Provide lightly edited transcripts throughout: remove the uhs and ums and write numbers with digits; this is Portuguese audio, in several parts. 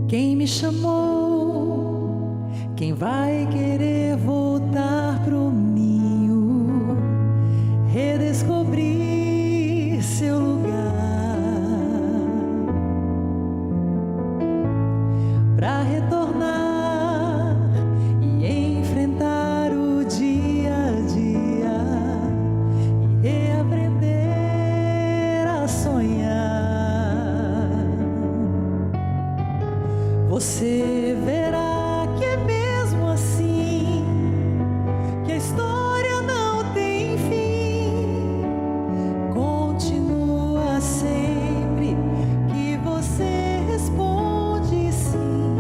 Quem me chamou? Quem vai querer voltar pro ninho, redescobrir seu lugar, pra retornar e enfrentar o dia a dia e reaprender a sonhar. Você verá que é mesmo assim, que a história não tem fim. Continua sempre que você responde sim.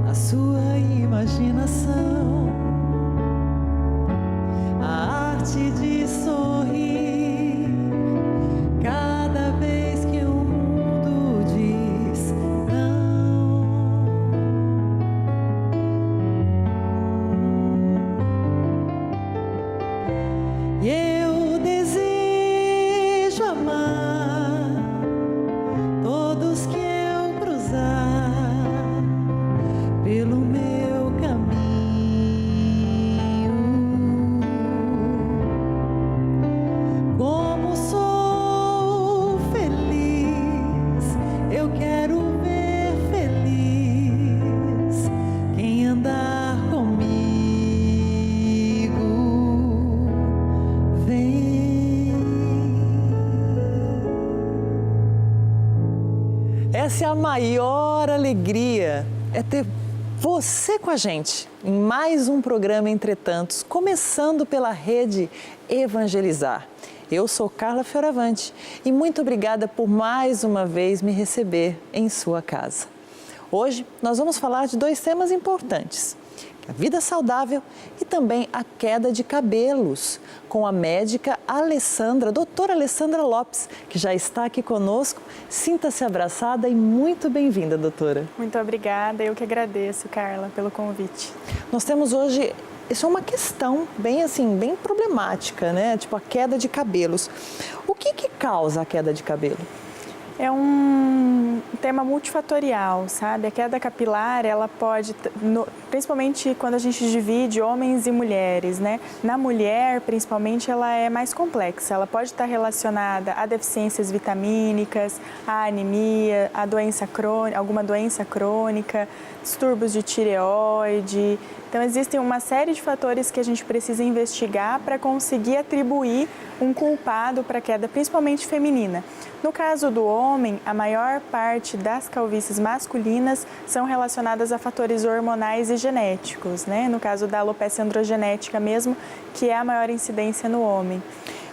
A sua imaginação, a arte de sorrir, cada vez que o mundo diz não. E eu desejo amar todos que eu cruzar pelo meu caminho. Como sou feliz, eu quero ver feliz quem andar comigo. Vem. Essa é a maior alegria, é ter você com a gente em mais um programa Entre Tantos, começando pela rede Evangelizar. Eu sou Carla Fioravante e muito obrigada por mais uma vez me receber em sua casa. Hoje nós vamos falar de dois temas importantes: a vida saudável e também a queda de cabelos, com a médica Alessandra, doutora Alessandra Lopes, que já está aqui conosco. Sinta-se abraçada e muito bem-vinda, doutora. Muito obrigada, eu que agradeço, Carla, pelo convite. Nós temos hoje, isso é uma questão bem assim, bem problemática, né? Tipo a queda de cabelos. O que causa a queda de cabelo? É um tema multifatorial, sabe? A queda capilar, ela pode, principalmente quando a gente divide homens e mulheres, né? Na mulher, principalmente, ela é mais complexa. Ela pode estar relacionada a deficiências vitamínicas, a anemia, a doença crônica, alguma doença crônica, distúrbios de tireoide. Então, existem uma série de fatores que a gente precisa investigar para conseguir atribuir um culpado para a queda, principalmente feminina. No caso do homem, a maior parte das calvícies masculinas são relacionadas a fatores hormonais e genéticos, né? No caso da alopecia androgenética mesmo, que é a maior incidência no homem.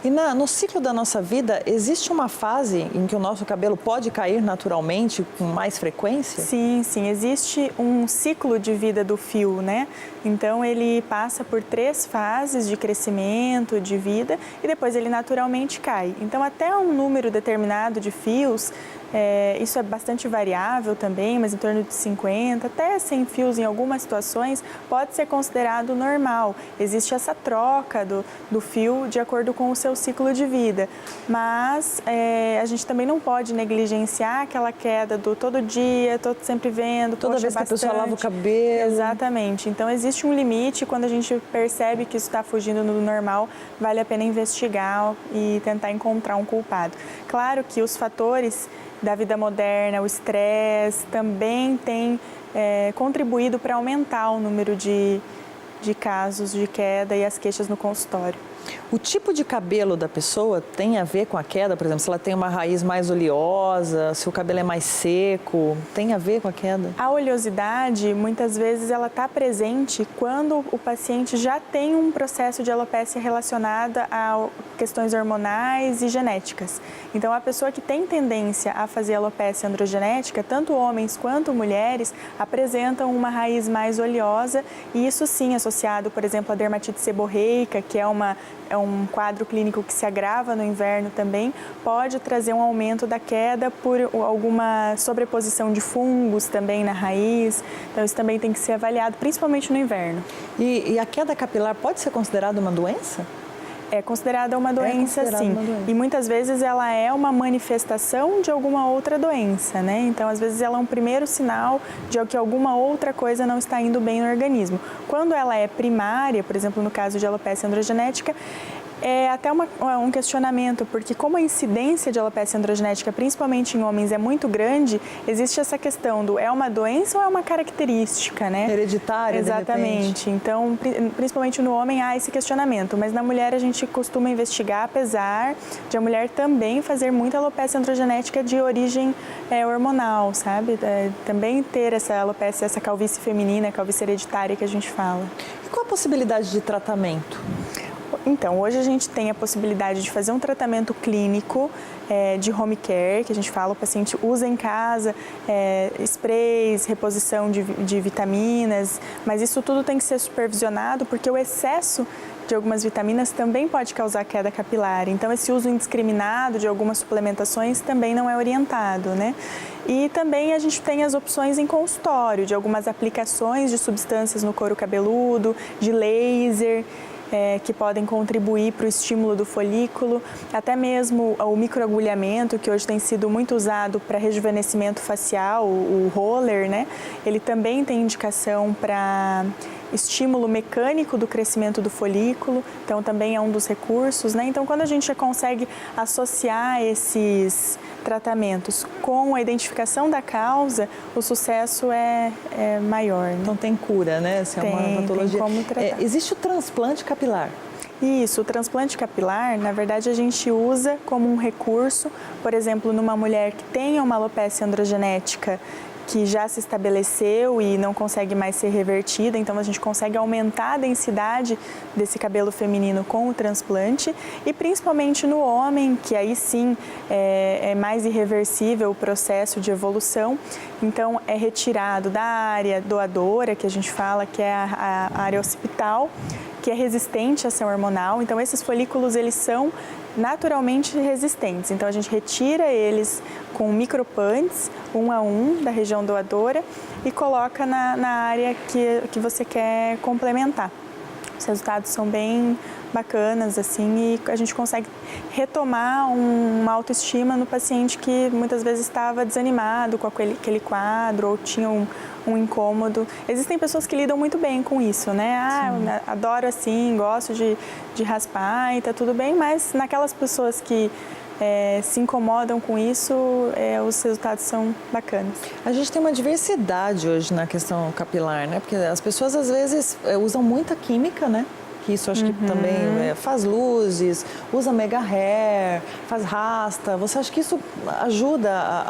E no ciclo da nossa vida, existe uma fase em que o nosso cabelo pode cair naturalmente com mais frequência? Sim, sim. Existe um ciclo de vida do fio, né? Então, ele passa por 3 fases de crescimento, de vida, e depois ele naturalmente cai. Então, até um número determinado de fios, isso é bastante variável também, mas em torno de 50, até 100 fios em algumas situações, pode ser considerado normal. Existe essa troca do fio de acordo com o seu ciclo de vida, mas a gente também não pode negligenciar aquela queda do todo dia, tô sempre vendo, toda vez que a pessoa lava o cabelo. Exatamente. Então, existe um limite. Quando a gente percebe que isso está fugindo do normal, vale a pena investigar e tentar encontrar um culpado. Claro que os fatores da vida moderna, o estresse, também tem contribuído para aumentar o número de casos de queda e as queixas no consultório. O tipo de cabelo da pessoa tem a ver com a queda? Por exemplo, se ela tem uma raiz mais oleosa, se o cabelo é mais seco, tem a ver com a queda? A oleosidade, muitas vezes, ela está presente quando o paciente já tem um processo de alopecia relacionada a questões hormonais e genéticas. Então, a pessoa que tem tendência a fazer alopecia androgenética, tanto homens quanto mulheres, apresentam uma raiz mais oleosa, e isso sim associado, por exemplo, à dermatite seborreica, que é um quadro clínico que se agrava no inverno também, pode trazer um aumento da queda por alguma sobreposição de fungos também na raiz. Então, isso também tem que ser avaliado, principalmente no inverno. E a queda capilar pode ser considerada uma doença? É considerada uma doença, sim. uma doença. E muitas vezes ela é uma manifestação de alguma outra doença, né? Então, às vezes ela é um primeiro sinal de que alguma outra coisa não está indo bem no organismo. Quando ela é primária, por exemplo, no caso de alopecia androgenética, é até um questionamento, porque como a incidência de alopecia androgenética, principalmente em homens, é muito grande, existe essa questão do é uma doença ou é uma característica, né? Hereditária, Exatamente. Então, principalmente no homem há esse questionamento, mas na mulher a gente costuma investigar, apesar de a mulher também fazer muita alopecia androgenética de origem hormonal, sabe? Também ter essa alopecia, essa calvície feminina, calvície hereditária que a gente fala. E qual a possibilidade de tratamento? Então, hoje a gente tem a possibilidade de fazer um tratamento clínico de home care, que a gente fala, o paciente usa em casa, sprays, reposição de vitaminas, mas isso tudo tem que ser supervisionado porque o excesso de algumas vitaminas também pode causar queda capilar. Então, esse uso indiscriminado de algumas suplementações também não é orientado, né? E também a gente tem as opções em consultório, de algumas aplicações de substâncias no couro cabeludo, de laser, que podem contribuir para o estímulo do folículo, até mesmo o microagulhamento, que hoje tem sido muito usado para rejuvenescimento facial, o roller, né? Ele também tem indicação para estímulo mecânico do crescimento do folículo, então também é um dos recursos, né? Então, quando a gente consegue associar esses tratamentos com a identificação da causa, o sucesso é maior, né? Então tem cura, né? Essa é uma patologia. Tem como tratar. Existe o transplante capilar? Isso, o transplante capilar, na verdade, a gente usa como um recurso, por exemplo, numa mulher que tenha uma alopecia androgenética que já se estabeleceu e não consegue mais ser revertida, então a gente consegue aumentar a densidade desse cabelo feminino com o transplante e principalmente no homem, que aí sim é mais irreversível o processo de evolução, então é retirado da área doadora, que a gente fala que é a área occipital, que é resistente à ação hormonal, então esses folículos eles são naturalmente resistentes. Então, a gente retira eles com micropunts, 1 a 1, da região doadora e coloca na área que você quer complementar. Os resultados são bem bacanas, assim, e a gente consegue retomar uma autoestima no paciente que muitas vezes estava desanimado com aquele quadro ou tinha um incômodo. Existem pessoas que lidam muito bem com isso, né? Eu adoro assim, gosto de raspar e tá tudo bem, mas naquelas pessoas que se incomodam com isso, os resultados são bacanas. A gente tem uma diversidade hoje na questão capilar, né? Porque as pessoas às vezes usam muita química, né? Que isso acho que também faz luzes, usa mega hair, faz rasta. Você acha que isso ajuda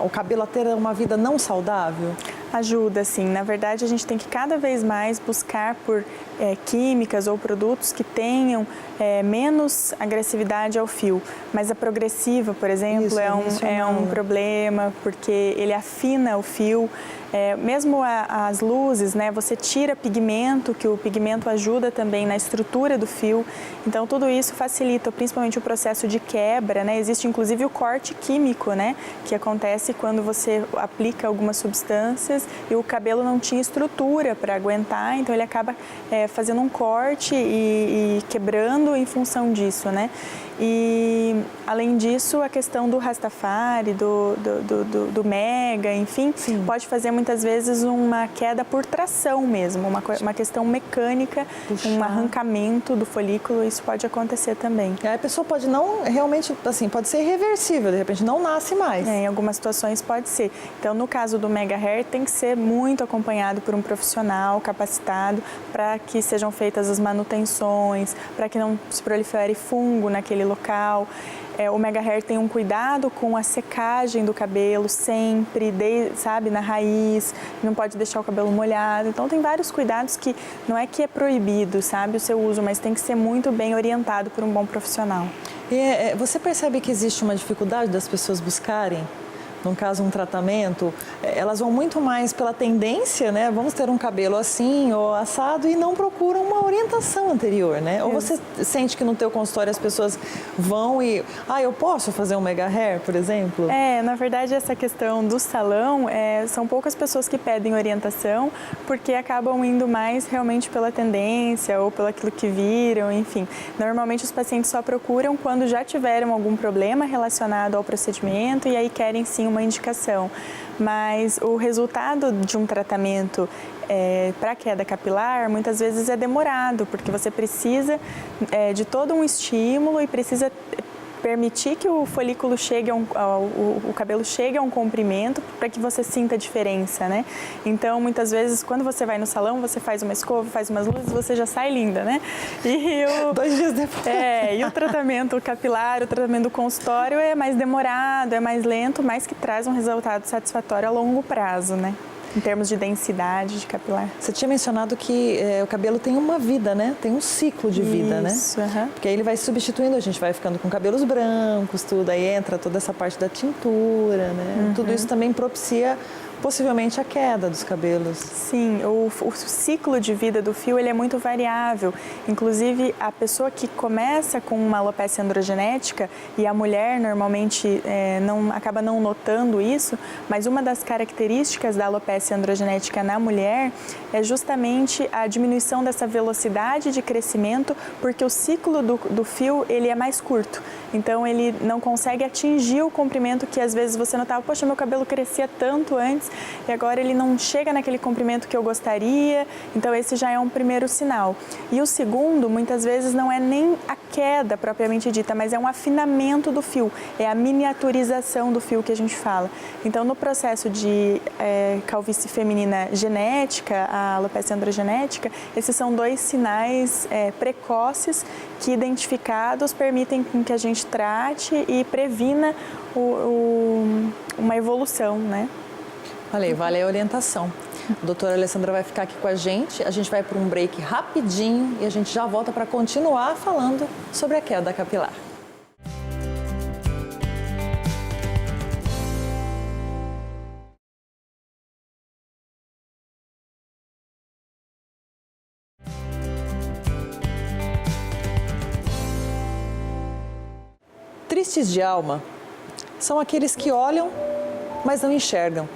o cabelo a ter uma vida não saudável? Ajuda, sim. Na verdade, a gente tem que cada vez mais buscar por químicas ou produtos que tenham menos agressividade ao fio. Mas a progressiva, por exemplo, isso, é um problema, porque ele afina o fio. Mesmo as luzes, né, você tira pigmento, que o pigmento ajuda também na estrutura do fio. Então, tudo isso facilita principalmente o processo de quebra, né? Existe inclusive o corte químico, né, que acontece quando você aplica algumas substâncias e o cabelo não tinha estrutura para aguentar, então ele acaba fazendo um corte e quebrando em função disso, né? E, além disso, a questão do Rastafari, do Mega, enfim, pode fazer muitas vezes uma queda por tração mesmo, uma questão mecânica, um arrancamento do folículo, isso pode acontecer também. A pessoa pode não, realmente, assim, pode ser irreversível, de repente não nasce mais. Em algumas situações pode ser. Então, no caso do Mega Hair, tem que ser muito acompanhado por um profissional capacitado para que sejam feitas as manutenções, para que não se prolifere fungo naquele local. O Mega Hair tem um cuidado com a secagem do cabelo sempre, sabe, na raiz, não pode deixar o cabelo molhado. Então, tem vários cuidados que não é que é proibido, sabe, o seu uso, mas tem que ser muito bem orientado por um bom profissional. E você percebe que existe uma dificuldade das pessoas buscarem num caso um tratamento, elas vão muito mais pela tendência, né? Vamos ter um cabelo assim ou assado e não procuram uma orientação anterior, né? Ou você sente que no teu consultório as pessoas vão e, eu posso fazer um mega hair, por exemplo? Na verdade, essa questão do salão, são poucas pessoas que pedem orientação, porque acabam indo mais realmente pela tendência ou pelo aquilo que viram, enfim. Normalmente os pacientes só procuram quando já tiveram algum problema relacionado ao procedimento e aí querem sim uma indicação. Mas o resultado de um tratamento para queda capilar muitas vezes é demorado, porque você precisa de todo um estímulo e precisa permitir que o folículo chegue o cabelo chegue a um comprimento para que você sinta a diferença, né? Então, muitas vezes, quando você vai no salão, você faz uma escova, faz umas luzes, você já sai linda, né? 2 dias depois. E o tratamento capilar, o tratamento do consultório é mais demorado, é mais lento, mas que traz um resultado satisfatório a longo prazo, né? Em termos de densidade de capilar. Você tinha mencionado que o cabelo tem uma vida, né? Tem um ciclo de vida, né? Isso, Porque aí ele vai substituindo, a gente vai ficando com cabelos brancos, tudo, aí entra toda essa parte da tintura, né? Tudo isso também propicia possivelmente a queda dos cabelos. Sim, o ciclo de vida do fio ele é muito variável. Inclusive, a pessoa que começa com uma alopecia androgenética, e a mulher normalmente acaba não notando isso, mas uma das características da alopecia androgenética na mulher é justamente a diminuição dessa velocidade de crescimento, porque o ciclo do fio ele é mais curto. Então, ele não consegue atingir o comprimento que às vezes você notava, poxa, meu cabelo crescia tanto antes e agora ele não chega naquele comprimento que eu gostaria. Então, esse já é um primeiro sinal. E o segundo, muitas vezes, não é nem a queda propriamente dita, mas é um afinamento do fio, é a miniaturização do fio que a gente fala. Então, no processo de calvície feminina genética, a alopecia androgenética, esses são 2 sinais precoces que, identificados, permitem que a gente trate e previna uma evolução, né? Vale a orientação. A doutora Alessandra vai ficar aqui com a gente vai para um break rapidinho e a gente já volta para continuar falando sobre a queda capilar. Tristes de alma são aqueles que olham, mas não enxergam.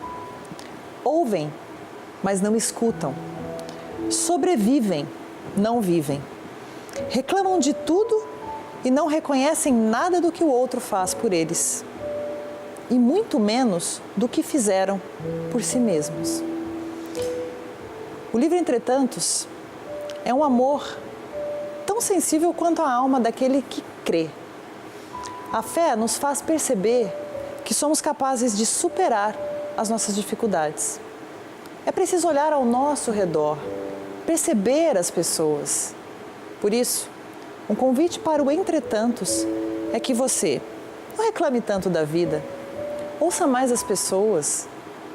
Ouvem, mas não escutam. Sobrevivem, não vivem. Reclamam de tudo e não reconhecem nada do que o outro faz por eles. E muito menos do que fizeram por si mesmos. O livro Entretantos é um amor tão sensível quanto a alma daquele que crê. A fé nos faz perceber que somos capazes de superar as nossas dificuldades. É preciso olhar ao nosso redor, perceber as pessoas. Por isso, um convite para o Entretantos é que você não reclame tanto da vida, ouça mais as pessoas,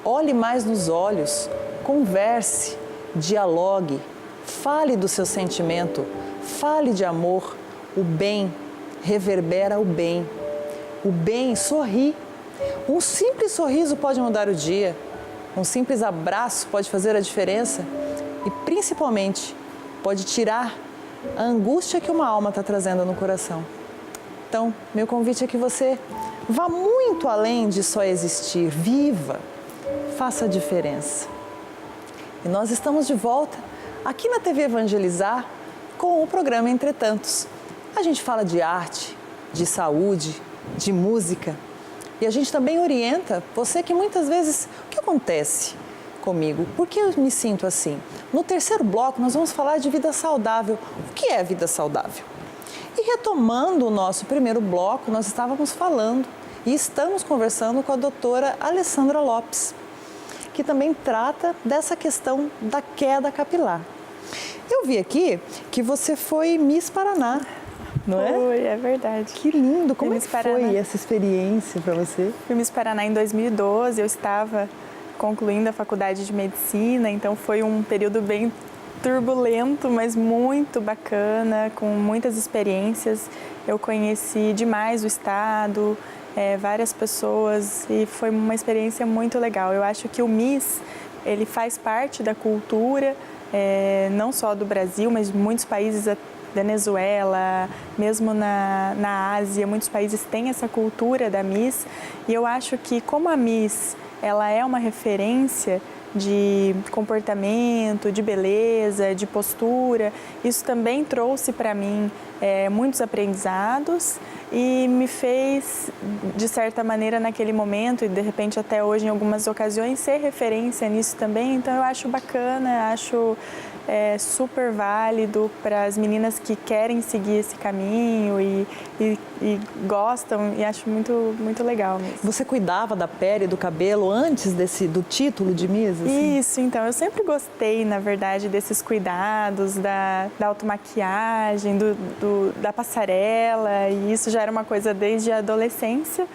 olhe mais nos olhos, converse, dialogue, fale do seu sentimento, fale de amor. O bem reverbera o bem. O bem sorri. Um simples sorriso pode mudar o dia. Um simples abraço pode fazer a diferença e, principalmente, pode tirar a angústia que uma alma está trazendo no coração. Então, meu convite é que você vá muito além de só existir. Viva, faça a diferença. E nós estamos de volta aqui na TV Evangelizar com o programa Entretantos. A gente fala de arte, de saúde, de música. E a gente também orienta você que muitas vezes, o que acontece comigo? Por que eu me sinto assim? No terceiro bloco nós vamos falar de vida saudável. O que é vida saudável? E retomando o nosso primeiro bloco, nós estávamos falando e estamos conversando com a doutora Alessandra Lopes, que também trata dessa questão da queda capilar. Eu vi aqui que você foi Miss Paraná. Não é? Foi, é verdade. Que lindo! Como é que foi essa experiência para você? Fui Miss Paraná em 2012, eu estava concluindo a faculdade de medicina, então foi um período bem turbulento, mas muito bacana, com muitas experiências. Eu conheci demais o estado, várias pessoas e foi uma experiência muito legal. Eu acho que o Miss, ele faz parte da cultura, não só do Brasil, mas de muitos países, Venezuela, mesmo na Ásia, muitos países têm essa cultura da Miss. E eu acho que como a Miss, ela é uma referência de comportamento, de beleza, de postura, isso também trouxe para mim muitos aprendizados e me fez, de certa maneira, naquele momento e de repente até hoje em algumas ocasiões, ser referência nisso também. Então eu acho bacana, acho super válido para as meninas que querem seguir esse caminho e gostam, e acho muito, muito legal mesmo. Você cuidava da pele, do cabelo antes do título de Miss? Assim? Isso, então, eu sempre gostei, na verdade, desses cuidados, da automaquiagem, da passarela, e isso já era uma coisa desde a adolescência.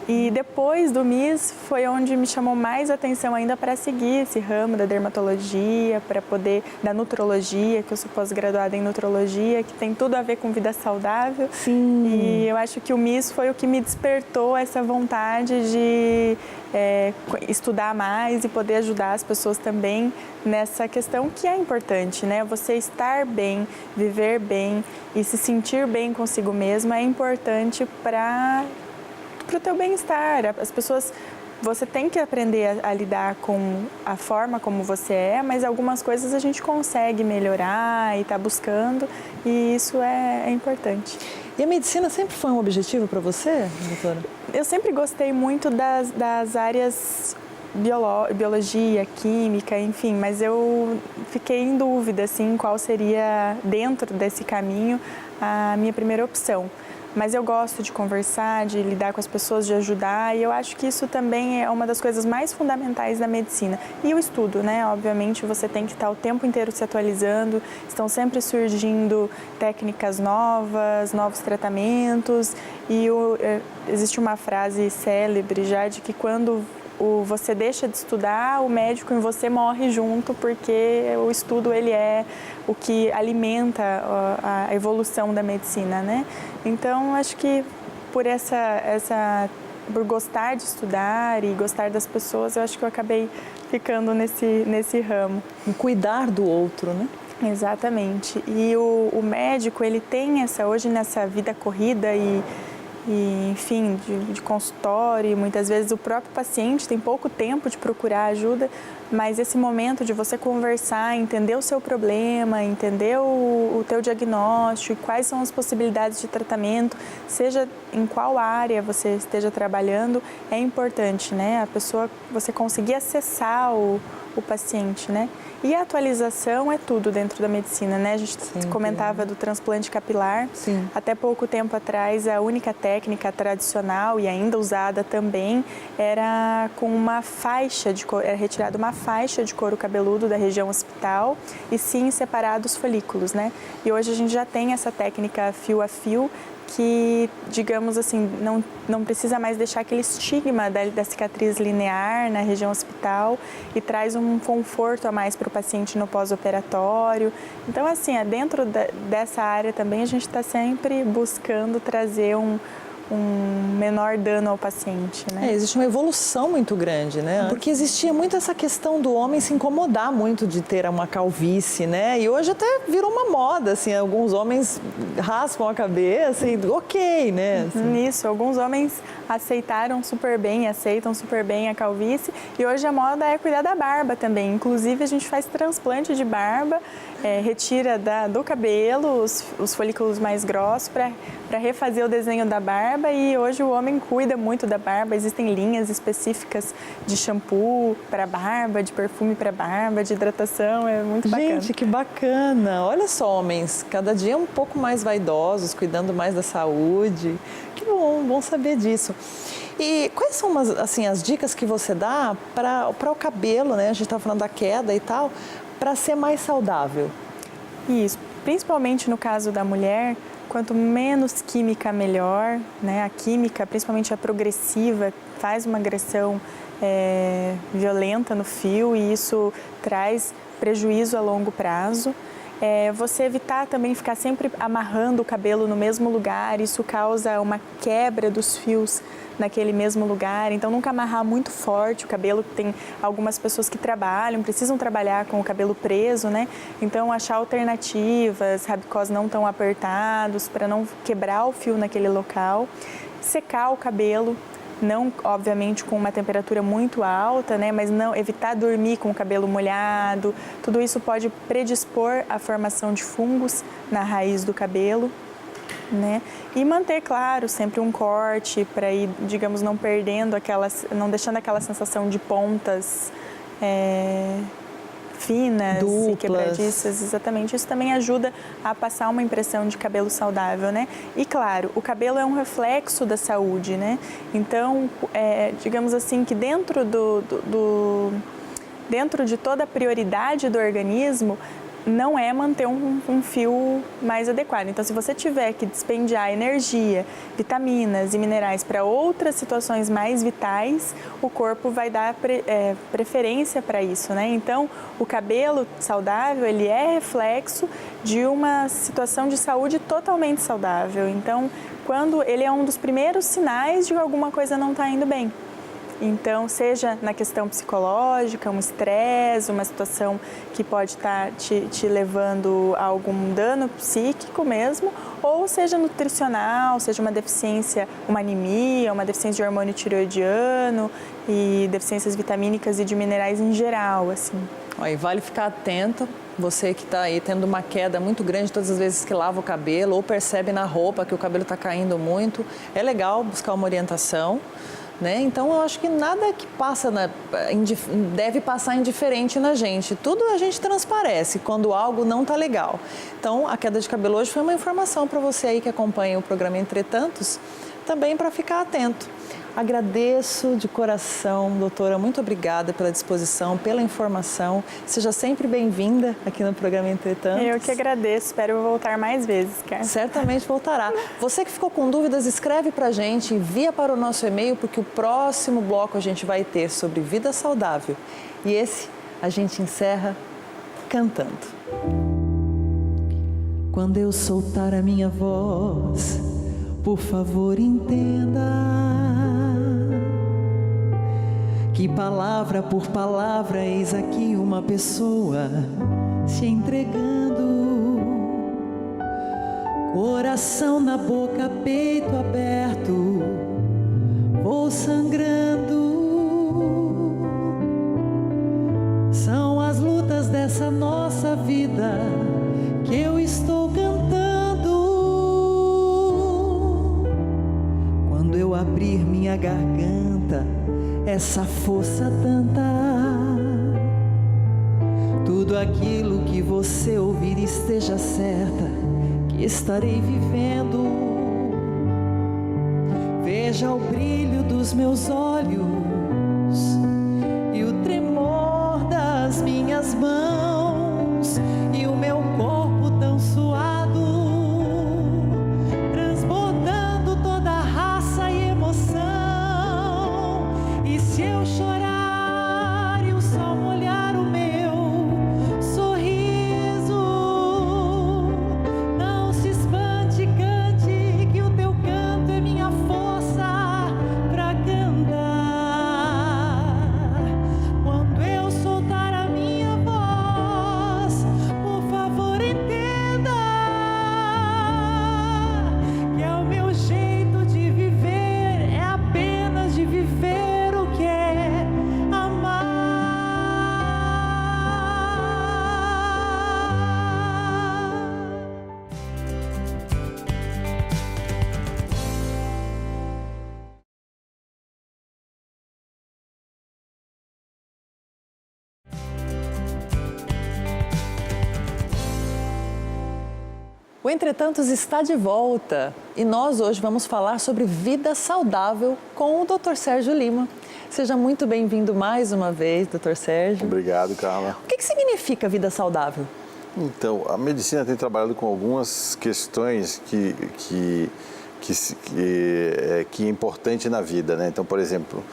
E depois do Miss foi onde me chamou mais atenção ainda para seguir esse ramo da dermatologia, para poder, da nutrologia, que eu sou pós-graduada em nutrologia, que tem tudo a ver com vida saudável. Sim. E eu acho que o Miss foi o que me despertou essa vontade de estudar mais e poder ajudar as pessoas também nessa questão que é importante, né? Você estar bem, viver bem e se sentir bem consigo mesma é importante para o teu bem-estar. As pessoas, você tem que aprender a lidar com a forma como você é, mas algumas coisas a gente consegue melhorar e está buscando, e isso é importante. E a medicina sempre foi um objetivo para você, doutora? Eu sempre gostei muito das áreas biologia, química, enfim, mas eu fiquei em dúvida, assim, qual seria, dentro desse caminho, a minha primeira opção. Mas eu gosto de conversar, de lidar com as pessoas, de ajudar, e eu acho que isso também é uma das coisas mais fundamentais da medicina. E o estudo, né? Obviamente você tem que estar o tempo inteiro se atualizando, estão sempre surgindo técnicas novas, novos tratamentos, e existe uma frase célebre já de que quando você deixa de estudar, o médico em você morre junto, porque o estudo ele é o que alimenta a evolução da medicina, né? Então, acho que por gostar de estudar e gostar das pessoas, eu acho que eu acabei ficando nesse ramo. Cuidar do outro, né? Exatamente. E o médico, ele tem hoje nessa vida corrida e enfim, de consultório, muitas vezes o próprio paciente tem pouco tempo de procurar ajuda, mas esse momento de você conversar, entender o seu problema, entender o teu diagnóstico e quais são as possibilidades de tratamento, seja em qual área você esteja trabalhando, é importante, né? A pessoa, você conseguir acessar o paciente, né? E a atualização é tudo dentro da medicina, né? A gente comentava do transplante capilar. Sim. Até pouco tempo atrás, a única técnica tradicional e ainda usada também era com uma faixa de couro, era retirada uma faixa de couro cabeludo da região occipital e sim separado os folículos, né? E hoje a gente já tem essa técnica fio a fio, que, digamos assim, não precisa mais deixar aquele estigma da cicatriz linear na região occipital e traz um conforto a mais para o paciente no pós-operatório. Então, assim, dentro dessa área também a gente está sempre buscando trazer um menor dano ao paciente, né? Existe uma evolução muito grande, né? Porque existia muito essa questão do homem se incomodar muito de ter uma calvície, né? E hoje até virou uma moda, assim, alguns homens raspam a cabeça e ok, né? Assim. Isso, alguns homens aceitam super bem a calvície, e hoje a moda é cuidar da barba também. Inclusive a gente faz transplante de barba, retira do cabelo os folículos mais grossos para refazer o desenho da barba, e hoje o homem cuida muito da barba. Existem linhas específicas de shampoo para barba, de perfume para barba, de hidratação, é muito bacana. Gente, que bacana! Olha só, homens, cada dia um pouco mais vaidosos, cuidando mais da saúde. Que bom saber disso. E quais são as dicas que você dá para o cabelo, né? A gente está falando da queda e tal, para ser mais saudável? Isso, principalmente no caso da mulher, quanto menos química, melhor, né? A química, principalmente a progressiva, faz uma agressão violenta no fio, e isso traz prejuízo a longo prazo. Você evitar também ficar sempre amarrando o cabelo no mesmo lugar, isso causa uma quebra dos fios naquele mesmo lugar. Então, nunca amarrar muito forte o cabelo. Tem algumas pessoas que precisam trabalhar com o cabelo preso, né? Então, achar alternativas, rabicós não tão apertados, para não quebrar o fio naquele local. Secar o cabelo, não, obviamente, com uma temperatura muito alta, né? Mas não evitar dormir com o cabelo molhado. Tudo isso pode predispor à formação de fungos na raiz do cabelo, né? E manter, claro, sempre um corte para ir, digamos, não deixando aquela sensação de pontas finas duplas e quebradiças, exatamente. Isso também ajuda a passar uma impressão de cabelo saudável, né? E claro, o cabelo é um reflexo da saúde, né? Então, digamos assim, que dentro de toda a prioridade do organismo, não é manter um fio mais adequado. Então, se você tiver que despendiar energia, vitaminas e minerais para outras situações mais vitais, o corpo vai dar preferência para isso, né? Então, o cabelo saudável, ele é reflexo de uma situação de saúde totalmente saudável. Então, quando ele é um dos primeiros sinais de que alguma coisa não está indo bem. Então, seja na questão psicológica, um estresse, uma situação que pode estar te levando a algum dano psíquico mesmo, ou seja nutricional, seja uma deficiência, uma anemia, uma deficiência de hormônio tireoidiano e deficiências vitamínicas e de minerais em geral, assim. E vale ficar atento, você que está aí tendo uma queda muito grande todas as vezes que lava o cabelo ou percebe na roupa que o cabelo está caindo muito, é legal buscar uma orientação. Né? Então, eu acho que nada que deve passar indiferente na gente. Tudo a gente transparece quando algo não está legal. Então, a queda de cabelo hoje foi uma informação para você aí que acompanha o programa Entretantos, também para ficar atento. Agradeço de coração, doutora, muito obrigada pela disposição, pela informação. Seja sempre bem-vinda aqui no programa Entretantos. Eu que agradeço, espero voltar mais vezes, Carla. Certamente voltará. Você que ficou com dúvidas, escreve pra gente, envia para o nosso e-mail, porque o próximo bloco a gente vai ter sobre vida saudável. E esse a gente encerra cantando. Quando eu soltar a minha voz, por favor entenda que palavra por palavra eis aqui uma pessoa se entregando, coração na boca, peito aberto, vou sangrando. São as lutas dessa nossa vida que eu estou cantando. Quando eu abrir minha garganta, essa força tanta, tudo aquilo que você ouvir esteja certa que estarei vivendo. Veja o brilho dos meus olhos e o tremor das minhas mãos e o meu corpo tão suado, transbordando toda a raça e emoção. E se eu chorar e o sol molhar o meu sorriso, não se espante, cante, que o teu canto é minha força pra cantar. Quando eu soltar a minha voz, por favor entenda que é o meu jeito de viver, é apenas de viver. O Entretantos está de volta e nós hoje vamos falar sobre vida saudável com o Dr. Sérgio Lima. Seja muito bem-vindo mais uma vez, Dr. Sérgio. Obrigado, Carla. O que significa vida saudável? Então, a medicina tem trabalhado com algumas questões que é importante na vida, né? Então, por exemplo,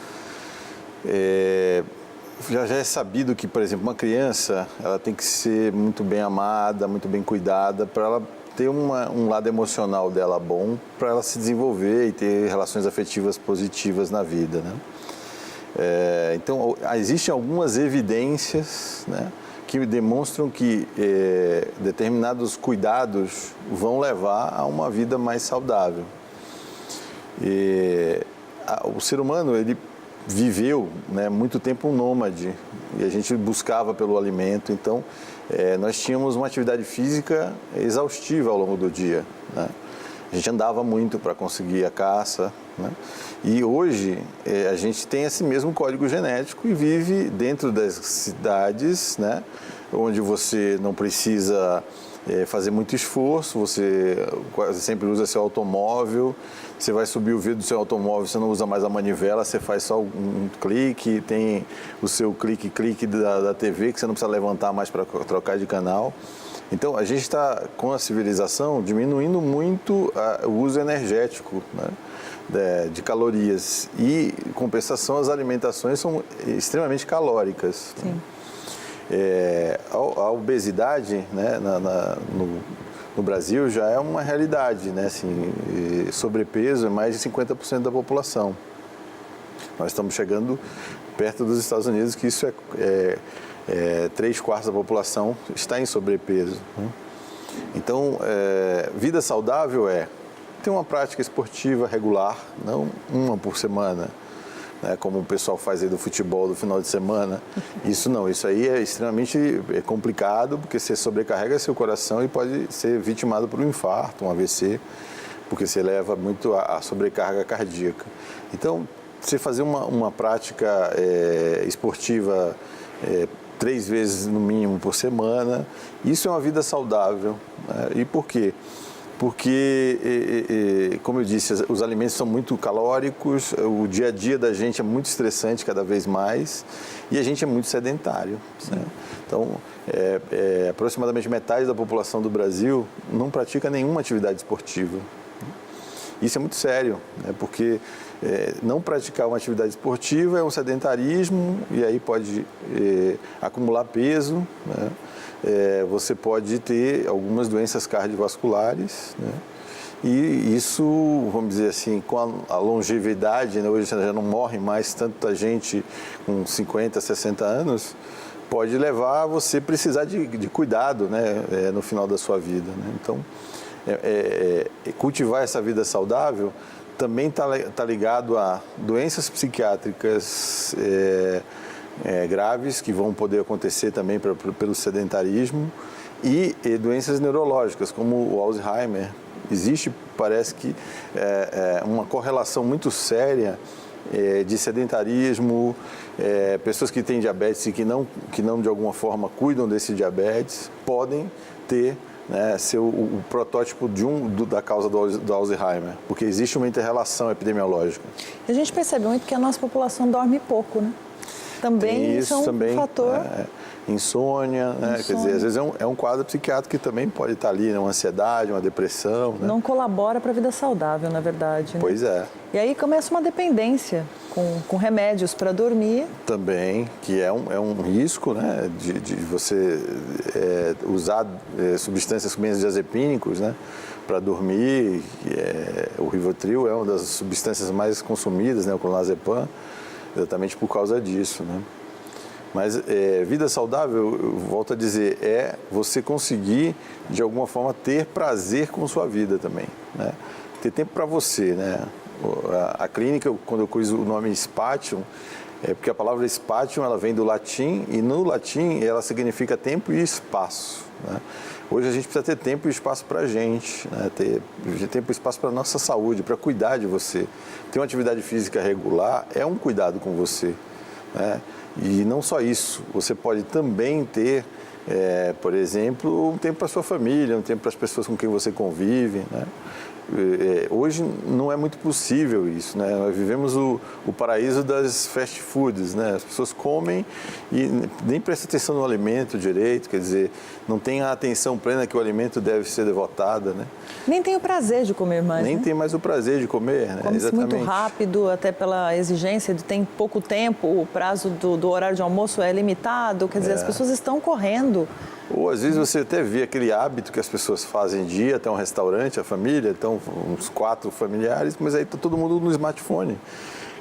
já é sabido que, por exemplo, uma criança ela tem que ser muito bem amada, muito bem cuidada para ela ter um lado emocional dela bom para ela se desenvolver e ter relações afetivas positivas na vida, né? Então, existem algumas evidências, né, que demonstram que determinados cuidados vão levar a uma vida mais saudável. O ser humano, ele viveu, né, muito tempo nômade e a gente buscava pelo alimento, então nós tínhamos uma atividade física exaustiva ao longo do dia, né? A gente andava muito para conseguir a caça, né? E hoje a gente tem esse mesmo código genético e vive dentro das cidades, né, onde você não precisa fazer muito esforço, você quase sempre usa seu automóvel, você vai subir o vidro do seu automóvel, você não usa mais a manivela, você faz só um clique, tem o seu clique da TV que você não precisa levantar mais para trocar de canal. Então, a gente está, com a civilização, diminuindo muito o uso energético, né, de calorias. E, em compensação, as alimentações são extremamente calóricas. Sim. A obesidade, né, no Brasil já é uma realidade, né? Assim, sobrepeso é mais de 50% da população. Nós estamos chegando perto dos Estados Unidos, que isso é 3/4 da população está em sobrepeso, né? Então, vida saudável é ter uma prática esportiva regular, não uma por semana, né, como o pessoal faz aí do futebol do final de semana. Isso não, isso aí é extremamente complicado, porque você sobrecarrega seu coração e pode ser vitimado por um infarto, um AVC, porque você leva muito a sobrecarga cardíaca. Então, você fazer uma prática esportiva 3 vezes no mínimo por semana, isso é uma vida saudável, né? E por quê? Porque, como eu disse, os alimentos são muito calóricos, o dia a dia da gente é muito estressante cada vez mais e a gente é muito sedentário, né? Então, aproximadamente metade da população do Brasil não pratica nenhuma atividade esportiva. Isso é muito sério, né? Porque não praticar uma atividade esportiva é um sedentarismo e aí pode acumular peso, né? Você pode ter algumas doenças cardiovasculares, né? E isso, vamos dizer assim, com a longevidade, né? Hoje já não morre mais tanta gente com 50, 60 anos, pode levar a você precisar de cuidado, né? No final da sua vida, né? Então, cultivar essa vida saudável também está ligado a doenças psiquiátricas graves que vão poder acontecer também pelo sedentarismo e doenças neurológicas como o Alzheimer. Existe, parece que, uma correlação muito séria de sedentarismo, pessoas que têm diabetes e que não de alguma forma cuidam desse diabetes podem ter, né, ser o protótipo da causa do Alzheimer, porque existe uma inter-relação epidemiológica. A gente percebe muito que a nossa população dorme pouco, né? Também isso, são um fator... Insônia, né? Quer dizer, às vezes é um quadro psiquiátrico que também pode estar ali, né? Uma ansiedade, uma depressão, né? Não colabora para a vida saudável, na verdade, né? Pois é. E aí começa uma dependência com remédios para dormir. Também, que é um risco, né? De você usar substâncias como benzodiazepínicos, né? Para dormir. O Rivotril é uma das substâncias mais consumidas, né? O clonazepam, exatamente por causa disso, né? Mas vida saudável, eu volto a dizer, é você conseguir, de alguma forma, ter prazer com sua vida também, né? Ter tempo para você, né? A clínica, quando eu pus o nome Spatium, porque a palavra Spatium, ela vem do latim, e no latim ela significa tempo e espaço, né? Hoje a gente precisa ter tempo e espaço para a gente, né? Ter tempo e espaço para a nossa saúde, para cuidar de você. Ter uma atividade física regular é um cuidado com você, né? E não só isso, você pode também ter, por exemplo, um tempo para a sua família, um tempo para as pessoas com quem você convive, né? Hoje não é muito possível isso, né? Nós vivemos o paraíso das fast foods, né? As pessoas comem e nem prestam atenção no alimento direito, quer dizer, não tem a atenção plena que o alimento deve ser devotada, né? Nem tem o prazer de comer mais, Nem né? tem mais o prazer de comer, né? Come-se muito rápido, até pela exigência de ter pouco tempo, o prazo do horário de almoço é limitado, quer dizer, as pessoas estão correndo Ou às vezes você até vê aquele hábito que as pessoas fazem de ir até um restaurante, a família, então uns 4 familiares, mas aí está todo mundo no smartphone.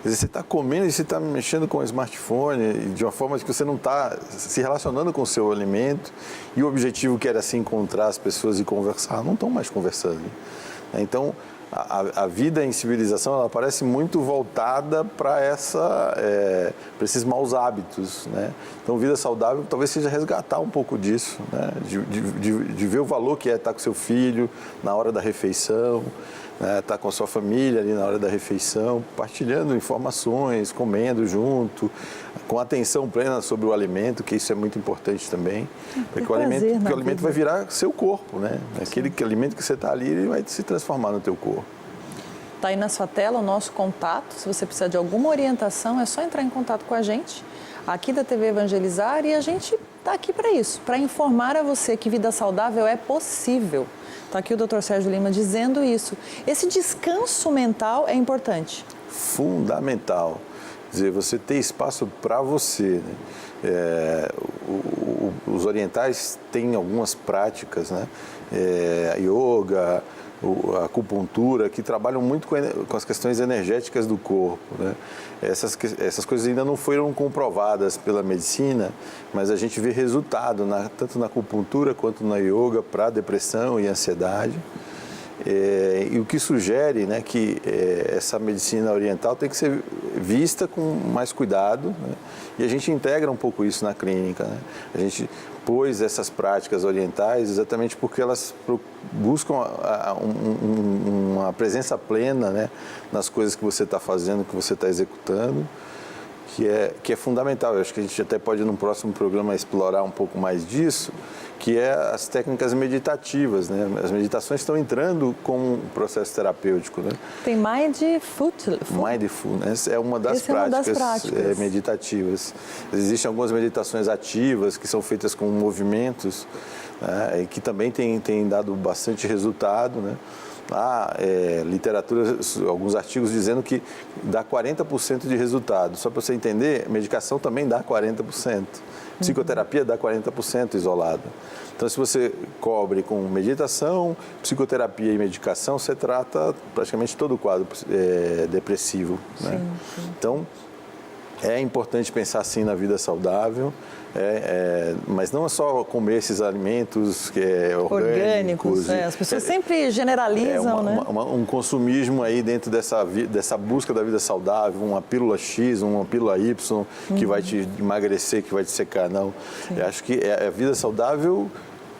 Quer dizer, você está comendo e você está mexendo com o smartphone de uma forma que você não está se relacionando com o seu alimento, e o objetivo que era se encontrar as pessoas e conversar, não estão mais conversando. Então, a vida em civilização, ela parece muito voltada para esses maus hábitos, né? Então, vida saudável talvez seja resgatar um pouco disso, né? De ver o valor que é estar com seu filho na hora da refeição, né? Estar com a sua família ali na hora da refeição, partilhando informações, comendo junto, com atenção plena sobre o alimento, que isso é muito importante também, porque o alimento vai virar seu corpo, né? Aquele alimento que você está ali, ele vai se transformar no teu corpo. Está aí na sua tela o nosso contato. Se você precisar de alguma orientação, é só entrar em contato com a gente, aqui da TV Evangelizar, e a gente está aqui para isso, para informar a você que vida saudável é possível. Está aqui o Dr. Sérgio Lima dizendo isso. Esse descanso mental é importante. Fundamental. Quer dizer, você ter espaço para você, né? Os orientais têm algumas práticas, né? A yoga, a acupuntura, que trabalham muito com as questões energéticas do corpo, né? Essas coisas ainda não foram comprovadas pela medicina, mas a gente vê resultado tanto na acupuntura quanto na yoga para depressão e ansiedade. E o que sugere, né, que essa medicina oriental tem que ser vista com mais cuidado, né? E a gente integra um pouco isso na clínica, né? A gente pôs essas práticas orientais exatamente porque elas buscam uma presença plena, né, nas coisas que você está fazendo, que você está executando, que é fundamental. Eu acho que a gente até pode, num próximo programa, explorar um pouco mais disso, que é as técnicas meditativas, né? As meditações estão entrando como um processo terapêutico, né? Tem Mindfulness é uma das práticas meditativas. Existem algumas meditações ativas que são feitas com movimentos, né? E que também tem dado bastante resultado, né? Há literatura, alguns artigos dizendo que dá 40% de resultado. Só para você entender, medicação também dá 40%. Psicoterapia dá 40% isolada. Então, se você cobre com meditação, psicoterapia e medicação, você trata praticamente todo o quadro depressivo, né? Sim. Então, é importante pensar assim na vida saudável, mas não é só comer esses alimentos orgânicos. As pessoas sempre generalizam, né? Um consumismo aí dentro dessa busca da vida saudável, uma pílula X, uma pílula Y, que vai te emagrecer, que vai te secar, não. Eu acho que a vida saudável,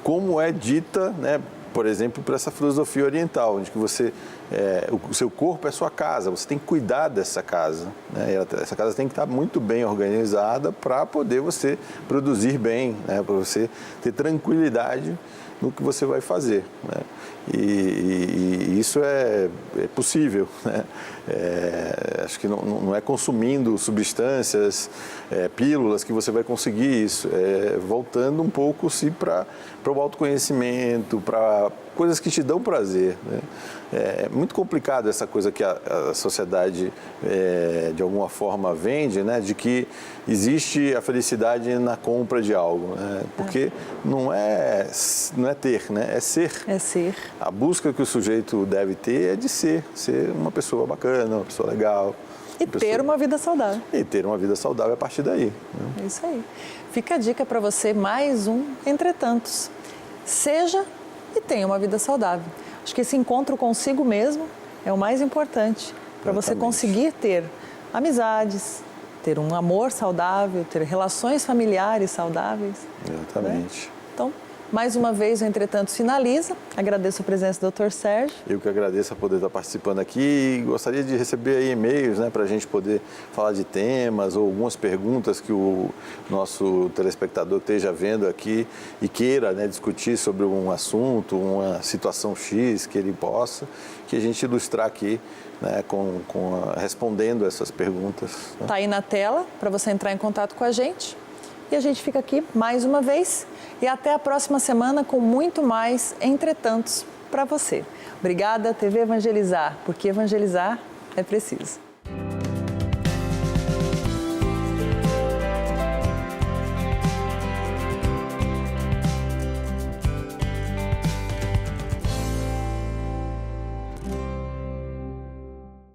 como é dita, né, por exemplo, para essa filosofia oriental, onde que você, o seu corpo é sua casa, você tem que cuidar dessa casa, né? Essa casa tem que estar muito bem organizada para poder você produzir bem, né? Para você ter tranquilidade no que você vai fazer, né? E isso é possível, né? Acho que não é consumindo substâncias, pílulas que você vai conseguir isso. Voltando um pouco para o autoconhecimento, para coisas que te dão prazer, né? É muito complicado essa coisa que a sociedade, de alguma forma, vende, né? De que existe a felicidade na compra de algo, né? Porque não é ter, né? É ser. É ser. A busca que o sujeito deve ter é de ser uma pessoa bacana, uma pessoa legal. Ter uma vida saudável. E ter uma vida saudável a partir daí, né? É isso aí. Fica a dica para você, mais um entre tantos. Seja e tenha uma vida saudável. Acho que esse encontro consigo mesmo é o mais importante para você conseguir ter amizades, ter um amor saudável, ter relações familiares saudáveis. Exatamente. Né? Então, mais uma vez, o Entretanto finaliza. Agradeço a presença do Dr. Sérgio. Eu que agradeço a poder estar participando aqui e gostaria de receber aí e-mails, né, para a gente poder falar de temas ou algumas perguntas que o nosso telespectador esteja vendo aqui e queira, né, discutir sobre um assunto, uma situação X que ele possa, que a gente ilustrar aqui, né, respondendo essas perguntas. Está aí na tela para você entrar em contato com a gente. E a gente fica aqui mais uma vez e até a próxima semana com muito mais Entretantos para você. Obrigada, TV Evangelizar, porque evangelizar é preciso.